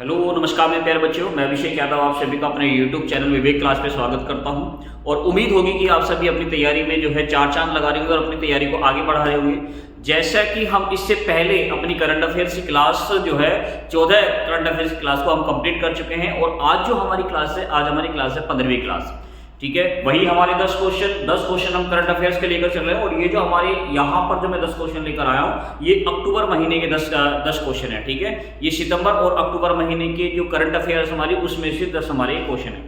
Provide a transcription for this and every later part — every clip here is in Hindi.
हेलो नमस्कार मेरे प्यारे बच्चों, मैं अभिषेक यादव आप सभी का अपने YouTube चैनल विवेक क्लास पे स्वागत करता हूं और उम्मीद होगी कि आप सभी अपनी तैयारी में जो है चार चांद लगा रहे होंगे और अपनी तैयारी को आगे बढ़ा रहे होंगे। जैसा कि हम इससे पहले अपनी करंट अफेयर्स की क्लास जो है 14 करंट अफेयर्स की क्लास को हम कंप्लीट कर चुके हैं और आज जो हमारी क्लास है, आज हमारी क्लास है 15वीं क्लास। ठीक है, वही हमारे 10 क्वेश्चन हम करंट अफेयर्स के लेकर चल रहे हैं और ये जो हमारे यहाँ पर जो मैं 10 क्वेश्चन लेकर आया हूँ ये अक्टूबर महीने के 10 क्वेश्चन है। ठीक है, ये सितंबर और अक्टूबर महीने के जो करंट अफेयर्स हमारी उसमें से 10 हमारे क्वेश्चन है।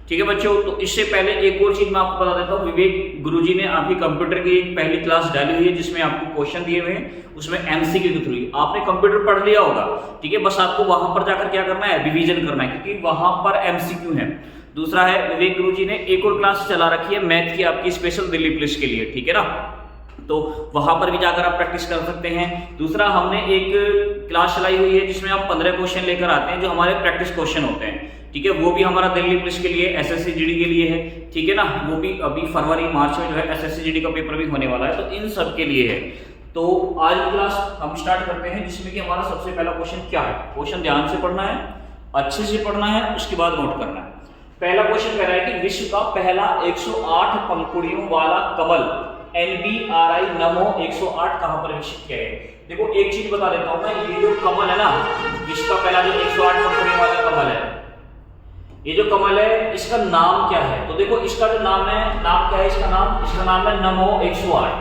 ठीक है बच्चों, तो इससे पहले एक और चीज मैं आपको बता देता हूँ। विवेक गुरुजी ने आपकी कंप्यूटर की एक पहली क्लास डाली हुई है जिसमें आपको क्वेश्चन दिए हुए हैं, उसमें एमसीक्यू के थ्रू आपने कंप्यूटर पढ़ लिया होगा। ठीक है, बस आपको वहां पर जाकर क्या करना है, रिवीजन करना है क्योंकि वहां पर एमसीक्यू है। दूसरा है, विवेक गुरुजी ने एक और क्लास चला रखी है मैथ की आपकी स्पेशल दिल्ली पुलिस के लिए। ठीक है ना, तो वहां पर भी जाकर आप प्रैक्टिस कर सकते हैं। दूसरा, हमने एक क्लास चलाई हुई है जिसमें हम 15 क्वेश्चन लेकर आते हैं जो हमारे प्रैक्टिस क्वेश्चन होते हैं। ठीक है, वो भी हमारा दिल्ली पुलिस के लिए, एसएससी जीडी के लिए है। ठीक है ना, वो भी अभी फरवरी मार्च में जो है एसएससी जीडी का पेपर भी होने वाला है, तो इन सब के लिए है। तो आज क्लास हम स्टार्ट करते हैं जिसमें कि हमारा सबसे पहला क्वेश्चन क्या है। क्वेश्चन ध्यान से पढ़ना है, अच्छे से पढ़ना है, उसके बाद नोट करना है। पहला क्वेश्चन कह रहा है कि विश्व का पहला 108 पंखुड़ियों वाला कमल NBRI नमो 108 कहां पर विकसित किया गया है। देखो एक चीज बता देता हूं मैं, ये जो कमल है ना, विश्व का पहला जो 108 पंखुड़ियों वाला कमल है, ये जो कमल है इसका नाम क्या है। तो देखो इसका जो नाम है, नाम क्या है इसका नाम है नमो 108।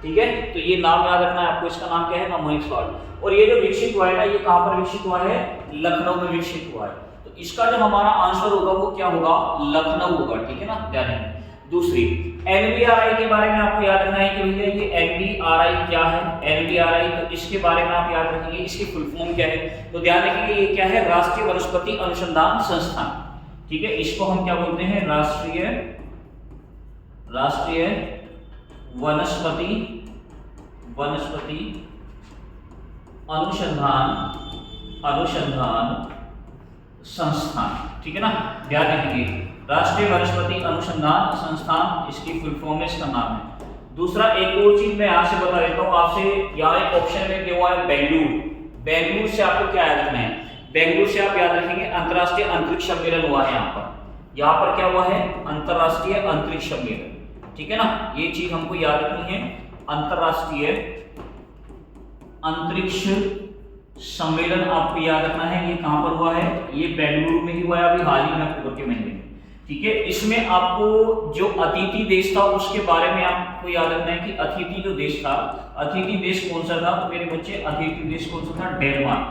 ठीक है, तो ये नाम याद रखना है आपको, इसका नाम क्या है, नमो 108। और ये जो विकसित हुआ है ना, ये कहां पर विकसित हुआ है, लखनऊ में विकसित हुआ है। तो इसका जो हमारा आंसर होगा वो क्या होगा, लखनऊ होगा। ठीक है ना, ध्यान रखना। दूसरी, NBRI के बारे में आपको याद रखना है कि भैया ये NBRI क्या है। NBRI, तो इसके बारे में आप याद रखेंगे, इसकी फुल फॉर्म क्या है। तो ध्यान रखिए ये क्या है, राष्ट्रीय वनस्पति अनुसंधान संस्थान। ठीक है, इसको हम क्या बोलते हैं, राष्ट्रीय वनस्पति अनुसंधान संस्थान। ठीक है ना, ध्यान रखिए राष्ट्रीय वनस्पति अनुसंधान संस्थान, इसकी फुल फॉर्म में इसका नाम है। दूसरा, एक और चीज मैं यहां से बता देता हूं आपसे, यहाँ एक ऑप्शन में दिया हुआ है बेंगलुरु। बेंगलुरु से आपको क्या याद रखना है, बेंगलुरु से आप याद रखेंगे अंतरराष्ट्रीय अंतरिक्ष सम्मेलन हुआ है यहाँ पर क्या हुआ है, अंतरराष्ट्रीय अंतरिक्ष सम्मेलन। ठीक है ना, ये चीज हमको याद रखनी है, अंतरराष्ट्रीय अंतरिक्ष सम्मेलन आपको याद रखना है। ये कहां पर हुआ है, ये बेंगलुरु में ही हुआ है, अभी हाल ही में अक्टूबर के महीने में। ठीक है, इसमें आपको जो अतिथि देश था उसके बारे में आपको याद रखना है कि अतिथि जो देश था, अतिथि देश कौन सा था, तो मेरे बच्चे अतिथि देश कौन सा था, डेनमार्क।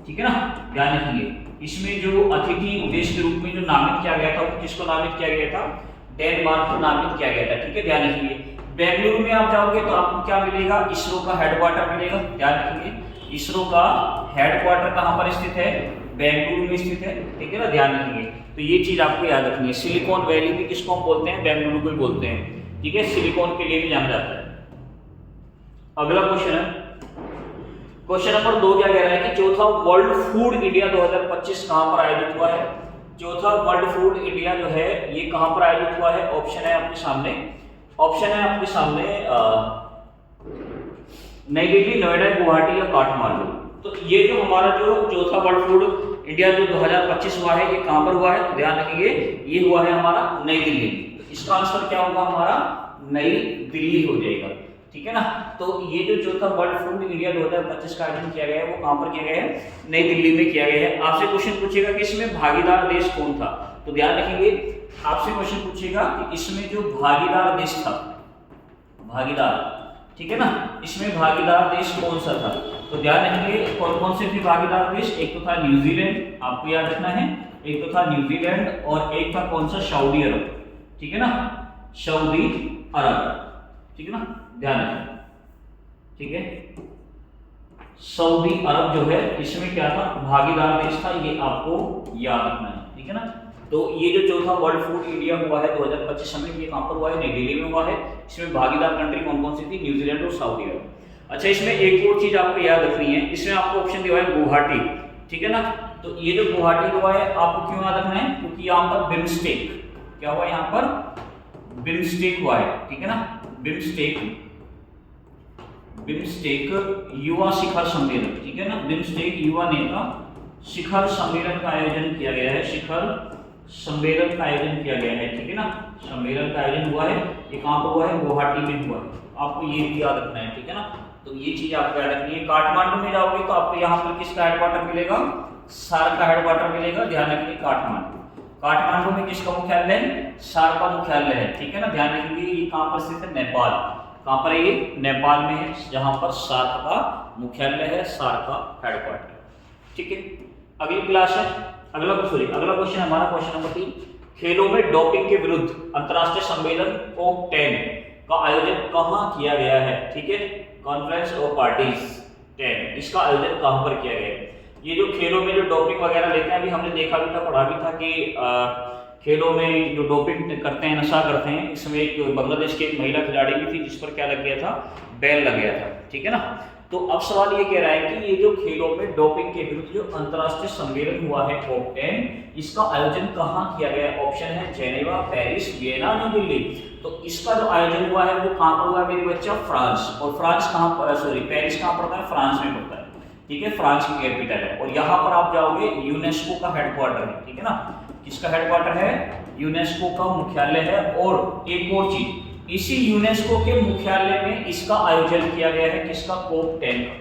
ठीक है ना, ध्यान रखिए इसमें जो अतिथि देश के रूप में जो नामित किया गया था वो किसको नामित किया गया था, डेनमार्क को नामित किया गया था। ठीक है, ध्यान रखिए बेंगलुरु में आप जाओगे तो आपको क्या मिलेगा, इसरो का हेडक्वार्टर मिलेगा। ध्यान रखिए इसरो का हेडक्वार्टर कहां पर स्थित है, बेंगलुरु में स्थित है। ठीक है ना, ध्यान रखिए, तो ये चीज आपको याद रखनी है। सिलिकॉन वैली भी किसको हम बोलते हैं, बेंगलुरु को ही बोलते हैं। ठीक है, सिलिकॉन के लिए भी जाना जाता है। अगला क्वेश्चन है, क्वेश्चन नंबर 2 क्या कह रहा है कि चौथा वर्ल्ड फूड इंडिया 2025 कहां पर आयोजित हुआ है। चौथा वर्ल्ड फूड इंडिया जो है ये कहां पर आयोजित हुआ है, ऑप्शन है आपके सामने, नई दिल्ली, नोएडा, गुवाहाटी या काठमांडू। तो ये जो हमारा जो चौथा वर्ल्ड फूड इंडिया जो 2025 हुआ है ये कहां पर हुआ है, तो ध्यान रखिए ये हुआ है हमारा नई दिल्ली। तो इसका आंसर क्या होगा, हमारा नई दिल्ली हो जाएगा। ठीक है ना, तो ये जो चौथा वर्ल्ड फूड इंडिया 2025 का आयोजन किया गया है वो कहां पर किया गया है, नई दिल्ली में किया गया है। आपसे क्वेश्चन पूछेगा कि इसमें भागीदार देश कौन था, तो ध्यान रखेंगे आपसे क्वेश्चन पूछेगा कि इसमें जो भागीदार देश था, भागीदार, ठीक है ना, इसमें भागीदार देश कौन सा था। तो ध्यान रखिए कौन कौन से थे भागीदार देश, एक तो था न्यूजीलैंड, आपको याद रखना है, एक तो था न्यूजीलैंड और एक था कौन सा, सऊदी अरब। ठीक है ना, सऊदी अरब। ठीक है ना, ध्यान रखें। ठीक है, सऊदी अरब जो है इसमें क्या था, भागीदार देश था, ये आपको याद रखना है। ठीक है ना, तो ये जो चौथा वर्ल्ड फूड इंडिया हुआ है 2025 में, ये कहां पर हुआ है, नई दिल्ली में हुआ है। इसमें भागीदार कंट्री कौन कौन सी थी, न्यूजीलैंड और सऊदी अरब। अच्छा, इसमें एक और चीज आपको याद रखनी है, इसमें आपको ऑप्शन दिया है गुवाहाटी। ठीक है ना, तो ये जो गुवाहाटी हुआ है आपको क्यों याद रखना है, क्योंकि यहाँ पर बिम्स्टेक क्या हुआ, यहाँ पर बिम्स्टेक हुआ है। ठीक है ना, बिम्स्टेक युवा शिखर सम्मेलन। ठीक है ना, बिम्स्टेक युवा नेता शिखर सम्मेलन का आयोजन किया गया है, शिखर सम्मेलन का आयोजन किया गया है, ठीक है ना। सम्मेलन का आयोजन हुआ है, ये कहाँ पर हुआ है, गुवाहाटी में हुआ है। आपको ये भी याद रखना है, ठीक है ना। तो ये चीज आपको याद रखनी है। काठमांडू में जाओगे तो आपको यहाँ पर किसका हेडक्वार्टर मिलेगा, सार्क का हेडक्वार्टर मिलेगा, ध्यान रखिए। काठमांडू में किसका मुख्यालय है, सार्क का मुख्यालय है, ठीक है ना। ध्यान रखिए ये कहाँ पर स्थित है, नेपाल। कहाँ पर है ये, नेपाल में है, जहां पर सार्क का मुख्यालय है, सार्क का हेडक्वार्टर, ठीक है। अगली क्लास है, अगला क्वेश्चन हमारा क्वेश्चन नंबर 3, खेलों में डोपिंग के विरुद्ध अंतरराष्ट्रीय सम्मेलन COP10 का आयोजन कहाँ किया गया है, ठीक है। कॉन्फ्रेंस ऑफ पार्टीज 10, इसका आयोजन कहाँ पर किया गया है। ये जो खेलों में जो डोपिंग वगैरह लेते हैं, अभी हमने देखा भी था, पढ़ा भी था कि खेलों में जो डोपिंग करते हैं, नशा करते हैं, इसमें एक बांग्लादेश की एक महिला खिलाड़ी भी थी जिस पर क्या लग गया था, बैन लग गया था, ठीक है ना। तो अब सवाल ये कह रहा है कि ये जो खेलों में डोपिंग के विरुद्ध जो अंतरराष्ट्रीय सम्मेलन हुआ है COP10, इसका आयोजन कहाँ किया गया। ऑप्शन है Geneva, Paris, Vienna, new Delhi. तो इसका जो आयोजन हुआ है वो कहाँ पर हुआ है मेरे बच्चा, फ्रांस। और फ्रांस कहाँ पर, सॉरी पेरिस कहाँ पड़ता है, फ्रांस में पड़ता है, ठीक है, फ्रांस की कैपिटल है। और यहाँ पर आप जाओगे, यूनेस्को का हेडक्वार्टर है, ठीक है ना। किसका हेडक्वार्टर है, यूनेस्को का मुख्यालय है। और एक और चीज, इसी यूनेस्को के मुख्यालय में इसका आयोजन किया गया है, किसका, COP10 का,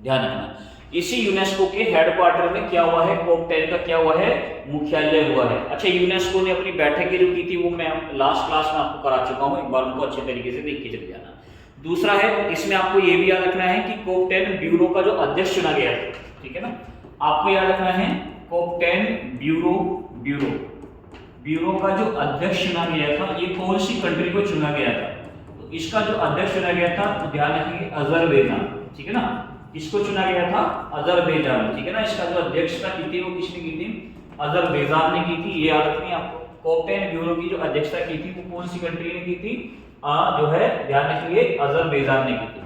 ध्यान रखना। इसी यूनेस्को के हेडक्वार्टर में क्या हुआ है, COP10 का क्या हुआ है, मुख्यालय हुआ है। अच्छा, यूनेस्को ने अपनी बैठकें जो की थी वो मैं लास्ट क्लास में आपको करा चुका हूँ, एक बार उनको अच्छे तरीके से देख के चले जाना। दूसरा है, इसमें आपको ये भी याद रखना है कि COP10 ब्यूरो का जो अध्यक्ष चुना गया है, ठीक है ना। आपको याद रखना है COP10 ब्यूरो का जो अध्यक्ष चुना गया था, ये कौन सी कंट्री को चुना गया था। तो इसका जो अध्यक्ष चुना गया था, तो ध्यान रखिए, अजरबैजान, ठीक है ना। किसको चुना गया था, अजरबैजान, ठीक है ना। इसका जो अध्यक्षता की थी वो किसने की थी, अजरबैजान ने की थी, ये याद रखनी है आपको। COP10 ब्यूरो की जो अध्यक्षता की थी वो कौन सी कंट्री ने की थी, जो है, ध्यान रखिए, अजरबैजान ने की थी।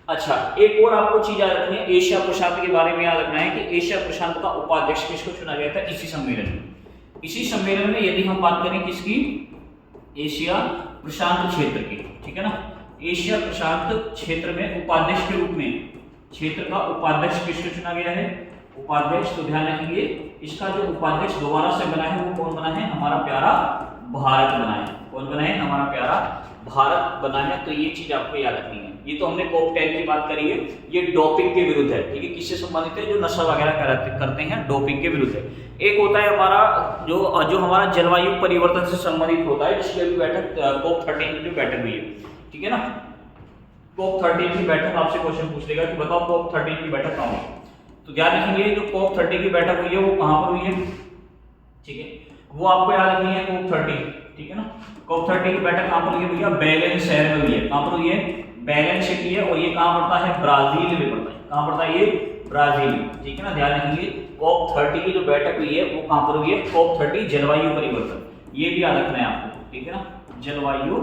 अच्छा, एक और आपको चीज याद रखनी है, एशिया प्रशांत के बारे में याद रखना है कि एशिया प्रशांत का उपाध्यक्ष किसको चुना गया था, इसी सम्मेलन में। इसी सम्मेलन में यदि हम बात करें किसकी, एशिया प्रशांत क्षेत्र की, ठीक है ना। एशिया प्रशांत क्षेत्र में उपाध्यक्ष के रूप में, क्षेत्र का उपाध्यक्ष किसको चुना गया है, उपाध्यक्ष। तो ध्यान रखिए, इसका जो उपाध्यक्ष दोबारा से बना है वो कौन बना है, हमारा प्यारा भारत बना है। कौन बना है, हमारा प्यारा भारत बना है। तो ये चीज आपको याद रखनी है। ये तो हमने COP10 की बात करी है, ये डोपिंग के विरुद्ध है, ठीक है। किससे संबंधित है, जो नशा वगैरह करते हैं, डोपिंग के विरुद्ध है। एक होता है हमारा जो हमारा जलवायु परिवर्तन से संबंधित होता है, जिसकी अभी बैठक COP13 की जो बैठक हुई है, ठीक है ना। COP13 की बैठक आपसे क्वेश्चन पूछ लेगा कि बताओ COP13 की बैठक कहाँ हुई। तो ध्यान रखिए, जो COP30 की बैठक हुई है वो कहाँ पर हुई है, ठीक है, वो आपको याद रखनी है, COP30, ठीक है ना। COP30 की बैठक कहाँ पर हुई है भैया, बेलेन शहर में हुई है। कहाँ पर हुई है, बेलेन सिटी है, और ये कहाँ पड़ता है, ब्राजील में पड़ता है। कहाँ पड़ता है ये, ब्राजील, ठीक है ना। ध्यान रखिए, COP30 की जो बैठक हुई है वो कहाँ पर हुई है, COP30 जलवायु परिवर्तन, ये भी याद रखना है आपको, ठीक है ना। जलवायु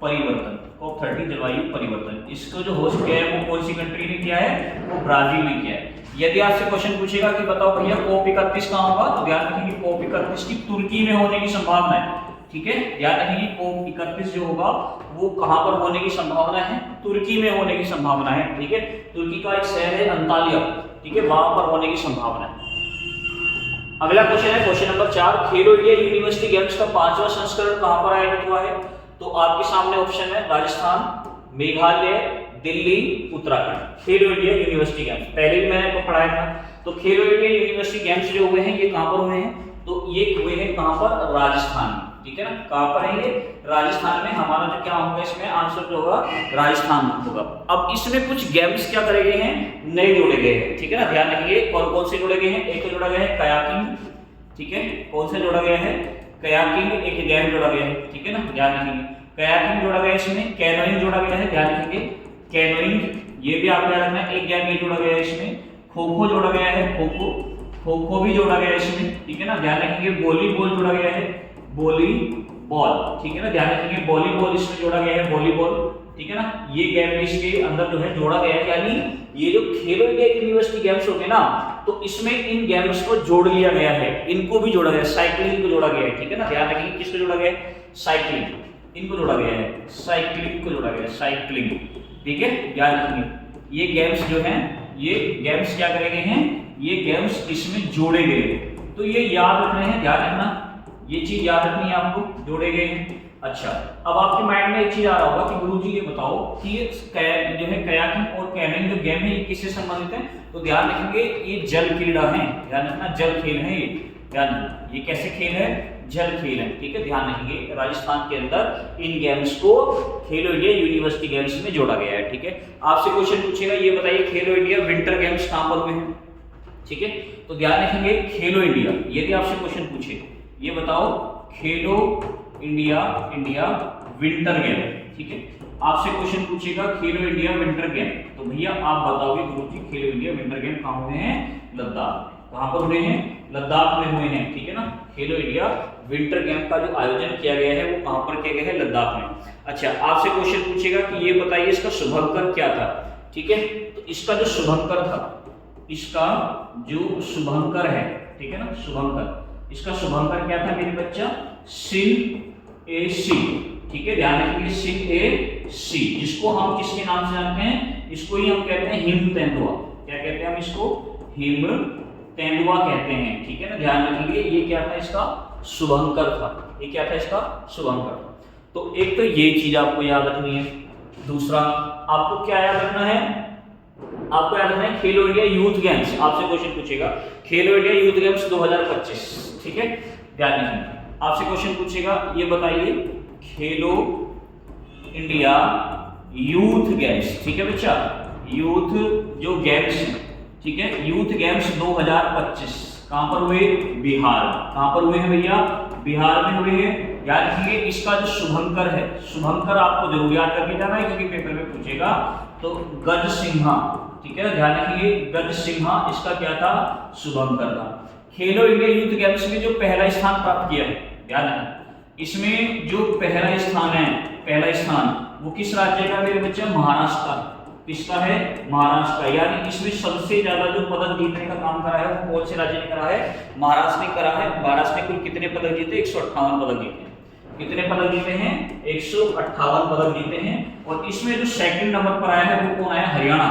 परिवर्तन, COP30 जलवायु परिवर्तन, इसको जो होस्ट किया है वो कौन सी कंट्री ने किया है, वो ब्राजील ने किया है। यदि आपसे क्वेश्चन पूछेगा कि बताओ भैया COP31 कहाँ होगा, तो ध्यान रखिए COP31 की तुर्की में होने की संभावना है, ठीक है। ध्यान रखिए COP31 जो होगा वो कहाँ पर होने की संभावना है, तुर्की में होने की संभावना है, ठीक है। तुर्की का एक शहर है अंतालिया, ठीक है, वहां पर होने की संभावना है। अगला क्वेश्चन है क्वेश्चन नंबर 4, खेलो इंडिया यूनिवर्सिटी गेम्स का 5वां संस्करण कहां पर आयोजित हुआ है। तो आपके सामने ऑप्शन है राजस्थान, मेघालय, दिल्ली, उत्तराखंड। खेलो इंडिया यूनिवर्सिटी गेम्स पहले भी मैंने आपको पढ़ाया था। तो खेलो इंडिया यूनिवर्सिटी गेम्स जो हुए हैं ये कहां पर हुए हैं, तो ये हुए हैं कहां पर, राजस्थान में, ठीक है ना। कहां पर है ये, राजस्थान में। हमारा जो क्या होगा इसमें आंसर जो होगा राजस्थान होगा। अब इसमें कुछ गेम्स क्या करे गए हैं, नए जोड़े गए हैं, ठीक है ना। ध्यान रखिए कौन कौन से जोड़े गए हैं। एक तो जोड़ा गया है कयाकिंग, ठीक है, कौन से जोड़ा गया है, कयाकिंग एक गेम जोड़ा गया है, ठीक है ना। ध्यान रखिए कयाकिंग जोड़ा गया है, इसमें कैनोइंग जोड़ा गया है, ध्यान रखिए कैनोइंग, ये भी आपको याद रखना है। एक गेम ये जोड़ा गया है इसमें, खो खो जोड़ा गया है, खो खो भी जोड़ा गया है इसमें, ठीक है ना। ध्यान रखिए वॉलीबॉल जोड़ा गया है, वॉलीबॉल, ठीक है ना। ध्यान रखिए वॉलीबॉल इसमें जोड़ा गया है, वॉलीबॉल, ठीक है ना। ये गेम इसके अंदर जो है जोड़ा गया है, यानी ये जो खेलो इंडिया यूनिवर्सिटी गेम्स होते हैं ना, तो इसमें इन गेम्स को जोड़ लिया गया है, इनको भी जोड़ा गया है, साइकिलिंग को जोड़ा गया है, ठीक है ना। ध्यान रखिए किसको जोड़ा गया है, साइकिलिंग, इनको जोड़ा गया है, साइकिलिंग को जोड़ा गया है, साइकिलिंग, ठीक है। ध्यान रखिए ये गेम्स जो हैं, ये गेम्स क्या करे गए हैं, ये गेम्स इसमें जोड़े गए। तो ये याद रखने हैं, ध्यान रखना, ये चीज याद रखनी है आपको, जोड़े गए हैं। अच्छा, अब आपके माइंड में एक चीज आ रहा होगा कि गुरुजी ये बताओ कि ये जो है कयाकिंग और कैनोइंग जो गेम है ये किससे संबंधित है? तो ध्यान रखेंगे ये जल क्रीड़ा है, ध्यान रखना, जल खेल है ये, ध्यान रखना, ये कैसे खेल है? जल खेल है, ठीक है, ध्यान रखेंगे। राजस्थान के अंदर इन गेम्स को खेलो इंडिया यूनिवर्सिटी गेम्स में जोड़ा गया है, ठीक है। आपसे क्वेश्चन पूछेगा, ये बताइए खेलो इंडिया विंटर गेम्स कहां पर हुए हैं? ठीक है, तो ध्यान रखेंगे खेलो इंडिया, यदि आपसे क्वेश्चन पूछे ये बताओ खेलो इंडिया विंटर गेम, ठीक है, आपसे क्वेश्चन पूछेगा खेलो इंडिया विंटर गेम, तो भैया आप बताओगे गुरुजी खेलो इंडिया विंटर गेम कहां हुए हैं? लद्दाख। कहां पर हुए हैं? लद्दाख में हुए हैं, ठीक है ना। खेलो इंडिया विंटर गेम का जो आयोजन किया गया है वो कहां पर किया गया है? लद्दाख में। अच्छा, आपसे क्वेश्चन पूछेगा कि ये बताइए इसका शुभंकर क्या था, ठीक है, तो इसका जो शुभंकर था, इसका जो शुभंकर है, ठीक है ना, शुभंकर, इसका शुभंकर क्या था मेरे बच्चा? सिन ए सी, ठीक है, ध्यान रखिए, सिन ए सी, जिसको हम किसके नाम से जानते हैं? इसको ही हम कहते हैं हिम तेंदुआ। क्या कहते हैं हम इसको? हिम तेंदुआ कहते हैं, ठीक है ना, ध्यान रखिए। ये क्या था? इसका शुभंकर था। ये क्या था? इसका शुभंकर था। तो एक तो ये चीज आपको याद रखनी है। दूसरा आपको क्या याद रखना है? आपको याद रखना है खेलो इंडिया यूथ गेम्स, आपसे क्वेश्चन पूछेगा खेलो इंडिया यूथ गेम्स 2025, ठीक है, ध्यान रखिए। आपसे क्वेश्चन पूछेगा ये बताइए खेलो इंडिया यूथ गेम्स, ठीक है बच्चा, यूथ जो गेम्स, ठीक है, यूथ गेम्स 2025 कहां पर हुए? बिहार। कहां पर हुए हैं भैया? बिहार में हुए हैं। याद रखिए इसका जो शुभंकर है, शुभंकर आपको जरूर याद करके जाना है क्योंकि पेपर में पूछेगा। तो गज सिंहा, ठीक है, ध्यान रखिए, गज सिंहा इसका क्या था? शुभंकर था। खेलो इंडिया यूथ गेम्स में जो पहला स्थान प्राप्त किया है, ध्यान रखना, इसमें जो पहला स्थान है, पहला स्थान वो किस राज्य का मेरे बच्चे? महाराष्ट्र का। किसका है? महाराष्ट्र का। यानी इसमें सबसे ज्यादा जो पदक जीतने का काम करा है वो कौन से राज्य ने करा है? महाराष्ट्र ने करा है। महाराष्ट्र ने कुल कितने पदक जीते? 158 पदक जीते हैं। कितने पदक जीते हैं? 158 पदक जीते हैं। और इसमें जो सेकंड नंबर पर आया है वो कौन आया? हरियाणा।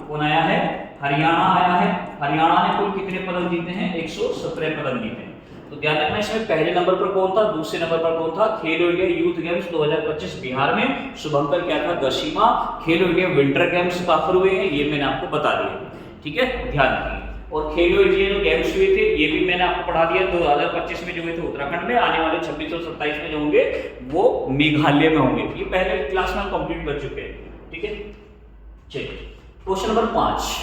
कौन आया है? हरियाणा आया है। हरियाणा ने कुल कितने पदक जीते हैं? 117 पदक जीते हैं। तो ध्यान रखना, इसमें पहले नंबर पर कौन था, दूसरे नंबर पर कौन था? खेलो इंडिया यूथ गेम्स 2025 बिहार में शुभंकर क्या था? गशीमा। खेलो इंडिया विंटर गेम्स कहां पर हुए हैं ये मैंने आपको बता दिया, ठीक है, ध्यान रखिए। और खेलो इंडिया जो गेम्स हुए थे ये भी मैंने आपको पढ़ा दिया। 2025 में जो हुए थे उत्तराखंड में, आने वाले 26 और 27 में जो होंगे वो मेघालय में होंगे। ये पहले क्लास में हम कंप्लीट कर चुके हैं, ठीक है। चलिए क्वेश्चन नंबर 5,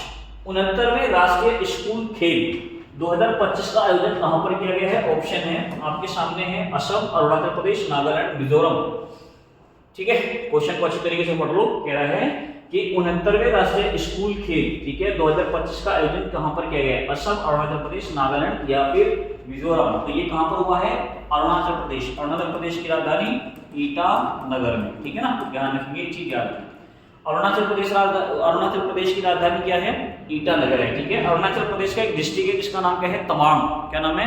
69वें राष्ट्रीय स्कूल खेल 2025 का आयोजन कहां पर किया गया है? ऑप्शन है आपके सामने है असम, अरुणाचल प्रदेश, नागालैंड, मिजोरम, ठीक है। क्वेश्चन को अच्छी तरीके से पढ़ लो। कह रहा है कि 69वें राष्ट्रीय स्कूल खेल, ठीक है, 2025 का आयोजन कहां पर किया गया है? असम, अरुणाचल प्रदेश, नागालैंड या फिर मिजोरम। तो ये कहां पर हुआ है? अरुणाचल प्रदेश। अरुणाचल प्रदेश की राजधानी ईटानगर में, ठीक है ना, ध्यान रखिए, ये चीज याद रखिए। अरुणाचल प्रदेश की राजधानी क्या है? ईटानगर है, ठीक है। अरुणाचल प्रदेश का एक डिस्ट्रिक्ट है जिसका नाम क्या है? तवांग। क्या नाम है?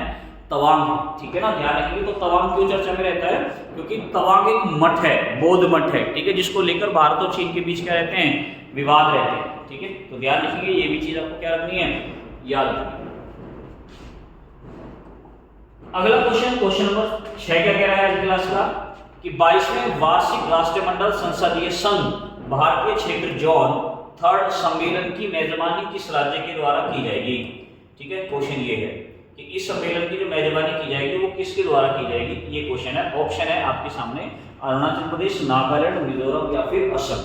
तवांग, ठीक है ना, ध्यान रखिए। तो तवांग क्यों चर्चा में रहता है? क्योंकि तवांग एक मठ है, बौद्ध मठ है, ठीक है, जिसको लेकर भारत और चीन के बीच क्या रहते हैं? विवाद रहते हैं, ठीक है। तो ध्यान रखिए, ये भी चीज आपको क्या रखनी है? याद रखनी है। अगला क्वेश्चन, क्वेश्चन नंबर 6 क्या कह रहा है आज क्लास का? कि 22वें वार्षिक राष्ट्रमंडल संसदीय संघ भारतीय क्षेत्र जोन 3rd सम्मेलन की मेजबानी किस राज्य के द्वारा की जाएगी? ठीक है, क्वेश्चन ये है कि इस सम्मेलन की जो मेजबानी की जाएगी वो किसके द्वारा की जाएगी? ये क्वेश्चन है। ऑप्शन है आपके सामने अरुणाचल प्रदेश, नागालैंड, मिजोरम या फिर असम।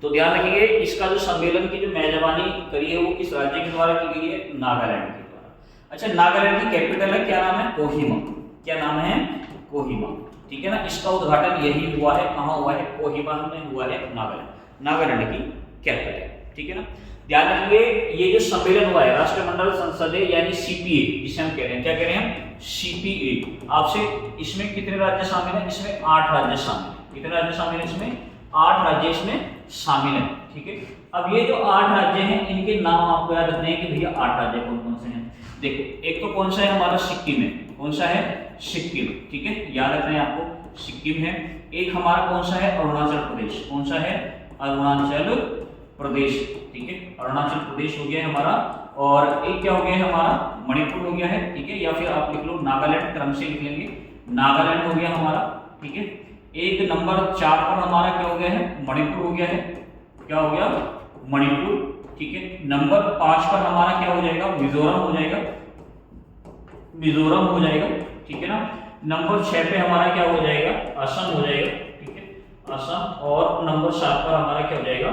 तो ध्यान रखिए, इसका जो सम्मेलन की जो मेजबानी करी है वो किस राज्य के द्वारा की गई है? नागालैंड के द्वारा। अच्छा, नागालैंड की कैपिटल है, क्या नाम है? कोहिमा। क्या नाम है? कोहिमा, ठीक है ना। इसका उद्घाटन यही हुआ है, कहाँ हुआ है? कोहिमा में हुआ है, नागालैंड की कैपिटल है, ठीक है ना। ध्यान रखिए, ये जो सम्मेलन हुआ है राष्ट्रमंडल संसदीय यानी सीपीए, जिसे हम कह रहे हैं, क्या कह रहे हैं? सीपीए। आपसे इसमें कितने राज्य शामिल हैं? इसमें 8 राज्य शामिल हैं। कितने राज्य शामिल हैं इसमें? 8 राज्य इसमें शामिल हैं, ठीक है। अब ये जो 8 राज्य हैं इनके नाम आपको याद रखने हैं कि भैया 8 राज्य कौन कौन से हैं। देखो, एक तो कौन सा है हमारा? सिक्किम है। कौन सा है? सिक्किम, ठीक है, याद रखना है आपको, सिक्किम है। एक हमारा कौन सा है? अरुणाचल प्रदेश। कौन सा है? अरुणाचल प्रदेश, ठीक है, अरुणाचल प्रदेश हो गया हमारा और एक क्या हो गया है हमारा, मणिपुर हो गया है, ठीक है, या फिर आप लिख लो नागालैंड, क्रम से लिख लेंगे, नागालैंड हो गया हमारा, ठीक है। एक नंबर 4 पर हमारा क्या हो गया है, मणिपुर हो गया है, क्या हो गया, मणिपुर, ठीक है। नंबर 5 पर हमारा क्या हो जाएगा, मिजोरम हो जाएगा, मिजोरम हो जाएगा, ठीक है ना। नंबर 6 पे हमारा क्या हो जाएगा, असम हो जाएगा, ठीक है, असम। और नंबर 7 पर हमारा क्या हो जाएगा,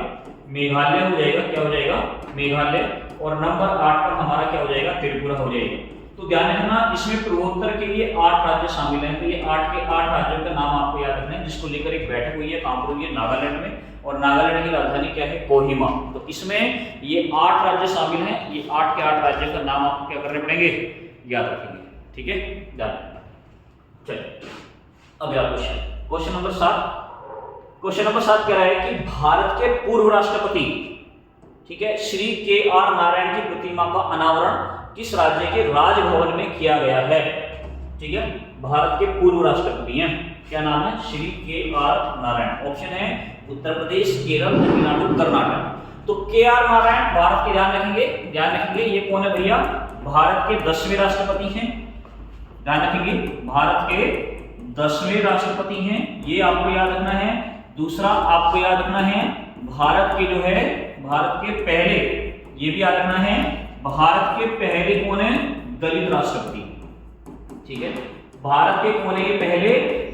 मेघालय हो जाएगा, क्या हो जाएगा, मेघालय। और नंबर 8 पर हमारा क्या हो जाएगा, त्रिपुरा हो जाएगा। तो ध्यान रखना, इसमें पूर्वोत्तर के लिए 8 राज्य शामिल हैं, तो ये 8 के 8 राज्यों का नाम आपको याद रखना है, जिसको लेकर एक बैठक हुई है, कहां पर हुई है, नागालैंड में, और नागालैंड की राजधानी क्या है, कोहिमा। तो इसमें ये 8 राज्य शामिल हैं, ये 8 के 8 राज्यों का नाम आपको क्या करने पड़ेंगे, याद रखेंगे, ठीक है, ध्यान रखना। चलिए अगला question, question number 7। Question number 7 कह रहा है कि भारत के पूर्व राष्ट्रपति, ठीक है, श्री KR नारायण की प्रतिमा का अनावरण किस राज्य के राजभवन में किया गया है, ठीक है। भारत के पूर्व राष्ट्रपति हैं, क्या नाम है, श्री KR नारायण। ऑप्शन है उत्तर प्रदेश, केरल, तमिलनाडु, कर्नाटक। तो KR नारायण भारत के, ध्यान रखेंगे, ये कौन है भैया, भारत के 10वें राष्ट्रपति हैं, ध्यान रखेंगे, भारत के 10वें राष्ट्रपति हैं, ये आपको याद रखना है। दूसरा आपको याद रखना है, भारत के जो है, भारत के पहले, ये भी याद रखना है, भारत के पहले कौन है, दलित राष्ट्रपति, ठीक है, भारत के कौन है, ये पहले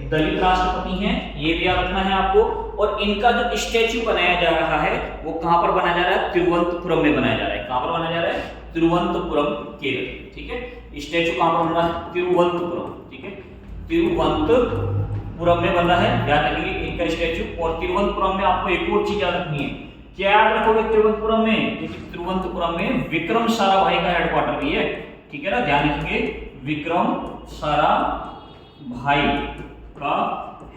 दलित राष्ट्रपति हैं, ये भी याद रखना है आपको। और इनका जो स्टैच्यू बनाया जा रहा है वो कहां पर बनाया जा रहा है, तिरुवनंतपुरम में बनाया जा रहा है। कहां पर बनाया जा रहा है, तिरुवनंतपुरम, केरल, ठीक है। स्टैच्यू कहां पर बन रहा है, तिरुवनंतपुरम, ठीक है, तिरुवनंतपुरम में बन रहा है, ध्यान रखिए इनका स्टैच्यू। और तिरुवनंतपुरम में आपको एक और चीज याद रखनी है, क्या याद रखोगे तिरुवनंतपुरम में, क्योंकि तिरुवनंतपुरम में विक्रम साराभाई का हेडक्वार्टर भी है, ठीक है ना, ध्यान रखिए, विक्रम साराभाई का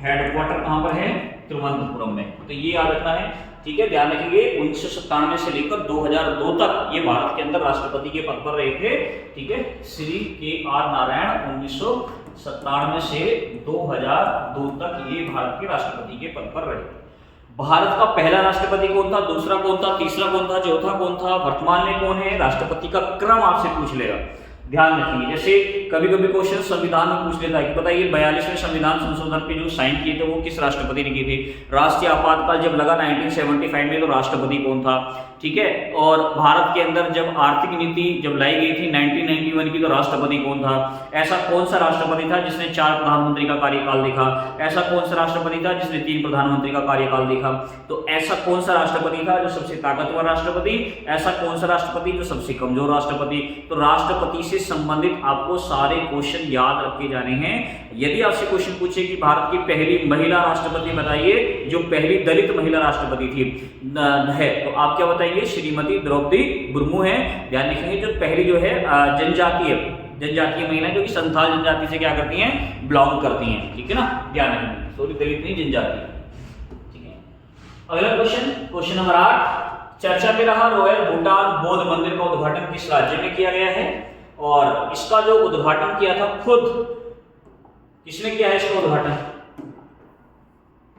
हेडक्वार्टर कहां पर है, तिरुवनंतपुरम में। तो ये याद रखना है, ठीक है, ध्यान रखेंगे। 1997 से लेकर 2002 तक ये भारत के अंदर राष्ट्रपति के पद पर रहे थे, ठीक है, श्री KR नारायण 1997 से 2002 तक ये भारत के राष्ट्रपति के पद पर रहे। भारत का पहला राष्ट्रपति कौन था, दूसरा कौन था, तीसरा कौन था, चौथा कौन था, वर्तमान में कौन है, राष्ट्रपति का क्रम आपसे पूछ लेगा, ध्यान रखिए। जैसे कभी कभी क्वेश्चन संविधान में पूछ लेता है कि बताइए 42वें संविधान संशोधन पे जो साइन किए थे वो किस राष्ट्रपति ने किए थे। राष्ट्रीय आपातकाल जब लगा 1975 में तो राष्ट्रपति कौन था, ठीक है। और भारत के अंदर जब आर्थिक नीति जब लाई गई थी 1991 की तो राष्ट्रपति कौन था। ऐसा कौन सा राष्ट्रपति था जिसने 4 प्रधानमंत्री का कार्यकाल देखा। ऐसा कौन सा राष्ट्रपति था जिसने 3 प्रधानमंत्री का कार्यकाल देखा। तो ऐसा कौन सा राष्ट्रपति था जो सबसे ताकतवर राष्ट्रपति, ऐसा कौन सा राष्ट्रपति जो सबसे कमजोर राष्ट्रपति। तो राष्ट्रपति से संबंधित आपको सारे क्वेश्चन याद रखे जाने हैं। यदि आपसे क्वेश्चन पूछे कि भारत की पहली महिला राष्ट्रपति बताइए जो पहली दलित महिला राष्ट्रपति थी है, तो आप क्या बताएंगे, श्रीमती द्रौपदी मुर्मू है। ध्यान रखेंगे जो पहली जो है जनजातीय महिला जो कि संथाल जनजाति से क्या करती हैं, बिलोंग करती हैं, ठीक है ना, ध्यान रखेंगे, सॉरी दलित नहीं जनजातीय, ठीक है। अगला क्वेश्चन, क्वेश्चन नंबर 8 चर्चा में रहा रॉयल भूटान बौद्ध मंदिर का उद्घाटन किस राज्य में किया गया है। और इसका जो उद्घाटन किया था खुद किसने किया है इसका उद्घाटन,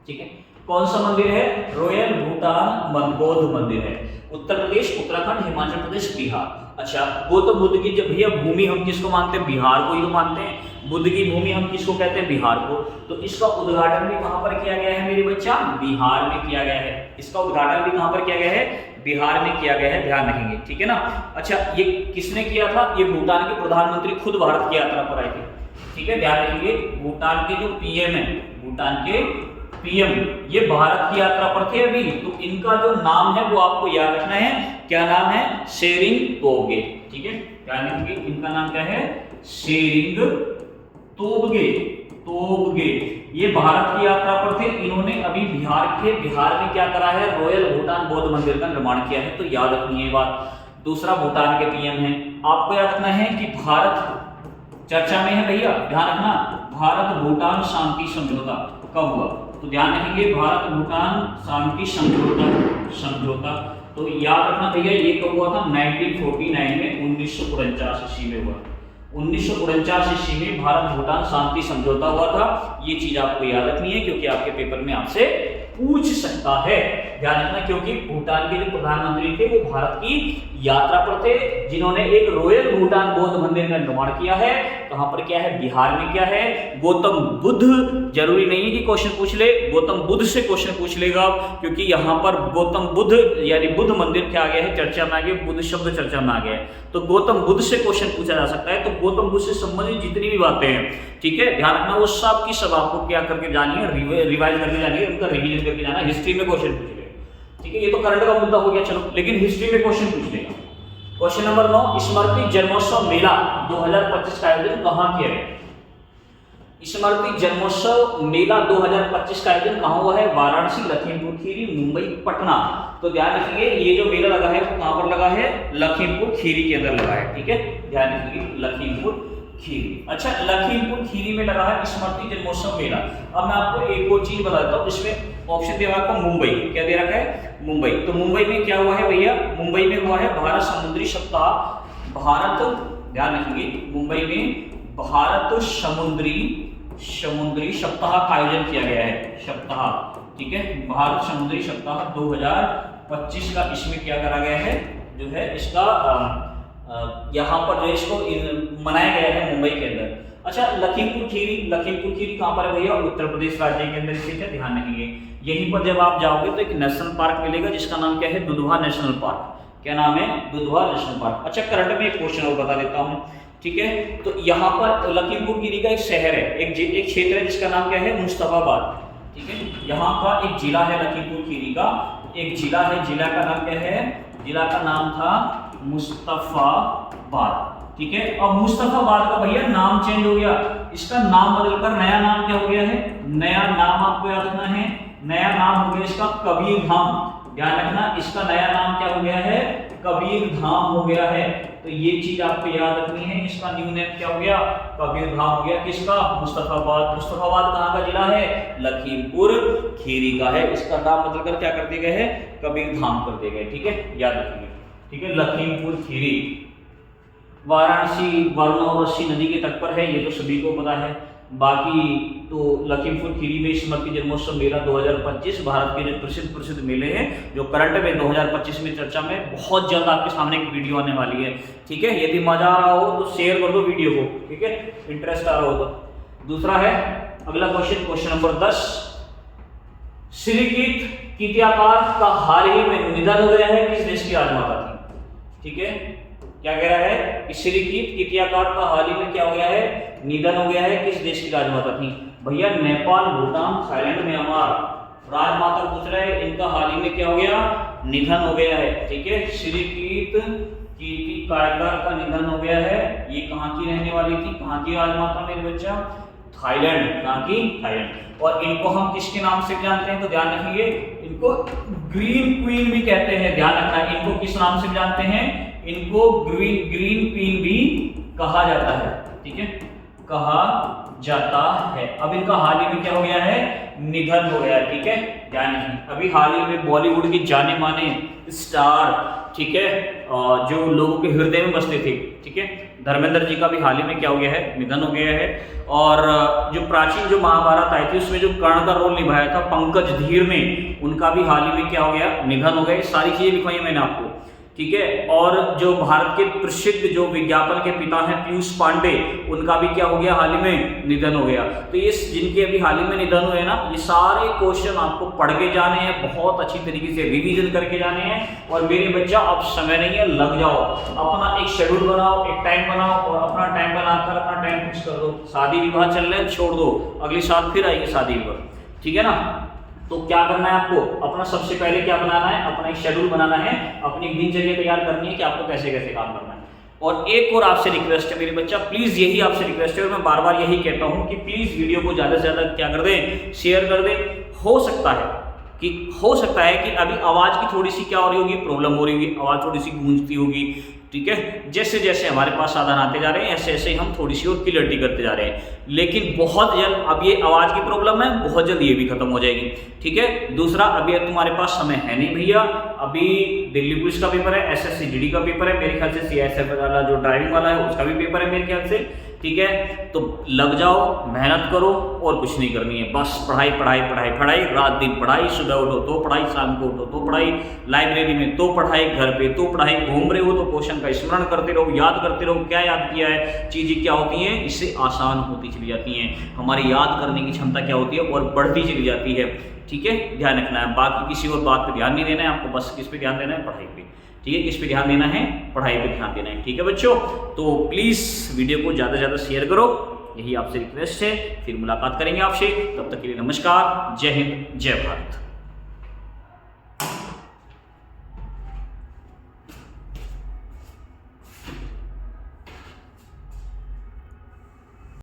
ठीक है। कौन सा मंदिर है, रॉयल भूटान बौद्ध मंदिर है। उत्तर प्रदेश, उत्तराखंड, हिमाचल प्रदेश, बिहार। अच्छा, गौतम बुद्ध की जब भैया भूमि हम किसको मानते हैं, बिहार को ही तो मानते हैं। बुद्ध की भूमि हम किसको कहते हैं, बिहार को। तो इसका उद्घाटन भी कहां पर किया गया है मेरे बच्चा, बिहार में किया गया है। इसका उद्घाटन भी कहां पर किया गया है, बिहार में किया गया है, ध्यान रखेंगे, ठीक है ना। अच्छा, ये किसने किया था, ये भूटान के प्रधानमंत्री खुद भारत की यात्रा पर आए थे, ठीक है, ध्यान रखेंगे। भूटान के जो पीएम है, भूटान के पीएम ये भारत की यात्रा पर थे अभी, तो इनका जो नाम है वो आपको याद रखना है। क्या नाम है, शेरिंग तोब्गे, ठीक है, ध्यान रखेंगे। इनका नाम क्या है, शेरिंग तोब्गे। ये भारत की यात्रा पर थे। इन्होंने अभी बिहार में क्या करा है, रॉयल भूटान बौद्ध मंदिर का निर्माण किया है, तो याद रखनी है बात। दूसरा भूटान के पीएम है। आपको याद रखना है कि भारत चर्चा में है भैया, ध्यान रखना, भारत भूटान शांति समझौता कब हुआ, तो ध्यान रखेंगे भारत भूटान शांति समझौता। तो याद रखना भैया ये कब हुआ था, 1949 में, 1949 ईस्वी में हुआ। 1949 ईस्वी में भारत भूटान शांति समझौता हुआ था। ये चीज आपको याद रखनी है क्योंकि आपके पेपर में आपसे पूछ सकता है। ध्यान रखना, क्योंकि भूटान के जो प्रधानमंत्री थे वो भारत की यात्रा पर थे, जिन्होंने एक रॉयल भूटान बौद्ध मंदिर का निर्माण किया है। कहां पर क्या है, बिहार में क्या है, गौतम बुद्ध। जरूरी नहीं है कि क्वेश्चन पूछ ले, गौतम बुद्ध से क्वेश्चन पूछ लेगा, क्योंकि यहाँ पर गौतम बुद्ध यानी बुद्ध मंदिर क्या आ गया है, चर्चा में आ गया, बुद्ध शब्द चर्चा में आ गया है, तो गौतम बुद्ध से क्वेश्चन पूछा जा सकता है। तो गौतम बुद्ध से संबंधित जितनी भी बातें हैं, ठीक है, ध्यान रखना, वो सब की सब आपको क्या करके जानी है, रिवाइज करके जानी है, उनका रिवीजन करके जाना। हिस्ट्री में क्वेश्चन पूछ ले, ठीक है, ये तो करंट का मुद्दा हो गया, चलो, लेकिन हिस्ट्री में क्वेश्चन पूछ लेगा। क्वेश्चन नंबर 9, स्मृति जन्मोत्सव मेला 2025 का आयोजन कहां किया गया? स्मृति जन्मोत्सव मेला 2025 का आयोजन कहां हुआ है? वाराणसी, लखीमपुर खीरी, मुंबई, पटना। तो ध्यान रखिए, ये जो मेला लगा है वो कहां पर लगा है? लखीमपुर खीरी के अंदर लगा है, ठीक है, ध्यान रखिए, लखीमपुर खीरी। अच्छा, लखीमपुर खीरी में लगा है स्मृति जन्मोत्सव मेला। अब मैं आपको एक और चीज बता देता हूँ, इसमें ऑप्शन दे रखा है मुंबई, क्या दे रखा है? मुंबई। तो मुंबई में क्या हुआ है भैया? मुंबई में हुआ है भारत समुद्री सप्ताह, भारत, ध्यान रखिए, मुंबई में भारत समुद्री सप्ताह का आयोजन किया गया है, सप्ताह, ठीक है, भारत समुद्री सप्ताह 2025 का इसमें क्या करा गया है, जो है इसका यहाँ पर जो इसको मनाया गया है मुंबई के अंदर। अच्छा, लखीमपुर खीरी कहाँ पर है भैया? उत्तर प्रदेश राज्य के अंदर स्थित है, ध्यान रखिए। यहीं पर जब आप जाओगे तो एक नेशनल पार्क मिलेगा जिसका नाम क्या है? Dudhwa national park. क्या नाम है? Dudhwa national park. अच्छा, करंट में एक क्वेश्चन और बता देता हूँ, ठीक है, तो यहाँ पर लखीमपुर खीरी का एक शहर है, एक क्षेत्र है जिसका नाम क्या है? मुस्तफाबाद, ठीक है, यहाँ का एक जिला है लखीमपुर खीरी का, एक जिला है, जिला का नाम क्या है? जिला का नाम था मुस्तफाबाद, ठीक है। अब मुस्तफाबाद का भैया नाम चेंज हो गया, इसका नाम बदलकर नया नाम क्या हो गया है? नया नाम आपको याद रखना है, नया नाम हो गया इसका कबीर धाम। ध्यान रखना, इसका नया नाम क्या हो गया है? कबीर धाम हो गया है। तो ये चीज आपको याद रखनी है, इसका न्यू नेम क्या हो गया? कबीर धाम हो गया। किसका? मुस्तफाबाद। मुस्तफाबाद कहाँ का जिला है? लखीमपुर खीरी का है। इसका नाम बदलकर क्या कर दिया गया है? कबीर धाम कर दिया गया, ठीक है, याद रखिए, ठीक है। लखीमपुर खीरी वाराणसी वाराणसी नदी के तट पर है, ये तो सभी को पता है। बाकी तो लखीमपुर खीरी में स्मृति जन्मोत्सव मेला 2025 भारत के जो प्रसिद्ध मेले हैं, जो करंट में 2025 में चर्चा में बहुत जल्द आपके सामने एक वीडियो आने वाली है, ठीक है। यदि मजा आ रहा हो तो शेयर कर दो वीडियो को, ठीक है, इंटरेस्ट आ रहा हो तो। दूसरा है अगला क्वेश्चन नंबर 10, श्रीकीत कीर्तियाकार का हाल ही में निधन हो गया है, किस देश की राजमाता थी? ठीक है, क्या कह रहा है कि श्रीकीत कीर्तियाकार का हाल ही में क्या हो गया है? निधन हो गया है, किस देश की राजमाता थी? भैया नेपाल, भूटान, थाईलैंड, म्यांमार। राजमाता पूछ रहे हैं, इनका हाल ही में क्या हो गया? निधन हो गया है, ठीक है। श्रीकीत कीर्तियाकार का निधन हो गया है। ये कहाँ की रहने वाली थी? कहाँ की राजमाता मेरे बच्चा? थाईलैंड। कहाँ की? थाईलैंड। और इनको हम किसके नाम से जानते हैं? तो ध्यान रखिए, इनको ग्रीन क्वीन भी कहते हैं। ध्यान रखना, इनको किस नाम से जानते हैं? इनको ग्रीन क्वीन भी कहा जाता है, ठीक है, कहा जाता है। अब इनका हाल ही में क्या हो गया है? निधन हो गया, ठीक है, ध्यान रखिए। अभी हाल ही में बॉलीवुड के जाने माने स्टार, ठीक है, जो लोगों के हृदय में बसते थे, ठीक है, धर्मेंद्र जी का भी हाल ही में क्या हो गया है? निधन हो गया है। और जो प्राचीन जो महाभारत आई थी उसमें जो कर्ण का रोल निभाया था पंकज धीर ने, उनका भी हाल ही में क्या हो गया? निधन हो गया। सारी चीजें लिखवाई मैंने आपको, ठीक है। और जो भारत के प्रसिद्ध जो विज्ञापन के पिता हैं पीयूष पांडे, उनका भी क्या हो गया? हाल ही में निधन हो गया। तो ये जिनके अभी हाल ही में निधन हुए ना, ये सारे क्वेश्चन आपको पढ़ के जाने हैं, बहुत अच्छी तरीके से रिवीजन करके जाने हैं। और मेरे बच्चा अब समय नहीं है, लग जाओ, अपना एक शेड्यूल बनाओ, एक टाइम बनाओ और अपना टाइम बनाकर अपना टाइम फिक्स कर दो। शादी विवाह चल रहे हैं, छोड़ दो, अगले साल फिर आएगी शादी विवाह, ठीक है ना। तो क्या करना है आपको? अपना सबसे पहले क्या बनाना है? अपना एक शेड्यूल बनाना है, अपनी एक दिनचर्या तैयार करनी है कि आपको कैसे कैसे काम करना है। और एक और आपसे रिक्वेस्ट है मेरे बच्चा, प्लीज यही आपसे रिक्वेस्ट है और मैं बार बार यही कहता हूं कि प्लीज वीडियो को ज्यादा से ज्यादा क्या कर दें? शेयर कर दें। हो सकता है कि अभी आवाज की थोड़ी सी क्या हो रही होगी? प्रॉब्लम हो रही होगी, आवाज थोड़ी सी गूंजती होगी, ठीक है। जैसे जैसे हमारे पास साधन आते जा रहे हैं ऐसे ऐसे हम थोड़ी सी और क्लियरिटी करते जा रहे हैं। लेकिन बहुत जल्द, अब ये आवाज की प्रॉब्लम है, बहुत जल्द ये भी खत्म हो जाएगी, ठीक है। दूसरा, अभी तुम्हारे पास समय है नहीं भैया, अभी दिल्ली पुलिस का पेपर है, SSC GD का पेपर है, मेरे ख्याल से CSF वाला जो ड्राइविंग वाला है उसका भी पेपर है मेरे ख्याल से, ठीक है। तो लग जाओ, मेहनत करो और कुछ नहीं करनी है, बस पढ़ाई पढ़ाई पढ़ाई पढ़ाई, रात दिन पढ़ाई, सुबह उठो तो पढ़ाई, शाम को उठो तो पढ़ाई, लाइब्रेरी में तो पढ़ाई, घर पे तो पढ़ाई, घूम रहे हो तो क्वेश्चन का स्मरण करते रहो, याद करते रहो क्या याद किया है, चीज़ें क्या होती हैं, इससे आसान होती चली जाती हैं, हमारी याद करने की क्षमता क्या होती है और बढ़ती चली जाती है। ठीक है, ध्यान रखना है, बाकी किसी और बात पर ध्यान नहीं देना है आपको, बस किस पे ध्यान देना है, पढ़ाई पे। ठीक है, किस पे ध्यान देना है, पढ़ाई पे ध्यान देना है। ठीक है बच्चों, तो प्लीज़ वीडियो को ज़्यादा से ज़्यादा शेयर करो, यही आपसे रिक्वेस्ट है। फिर मुलाकात करेंगे आपसे, तब तक के लिए नमस्कार, जय हिंद, जय भारत।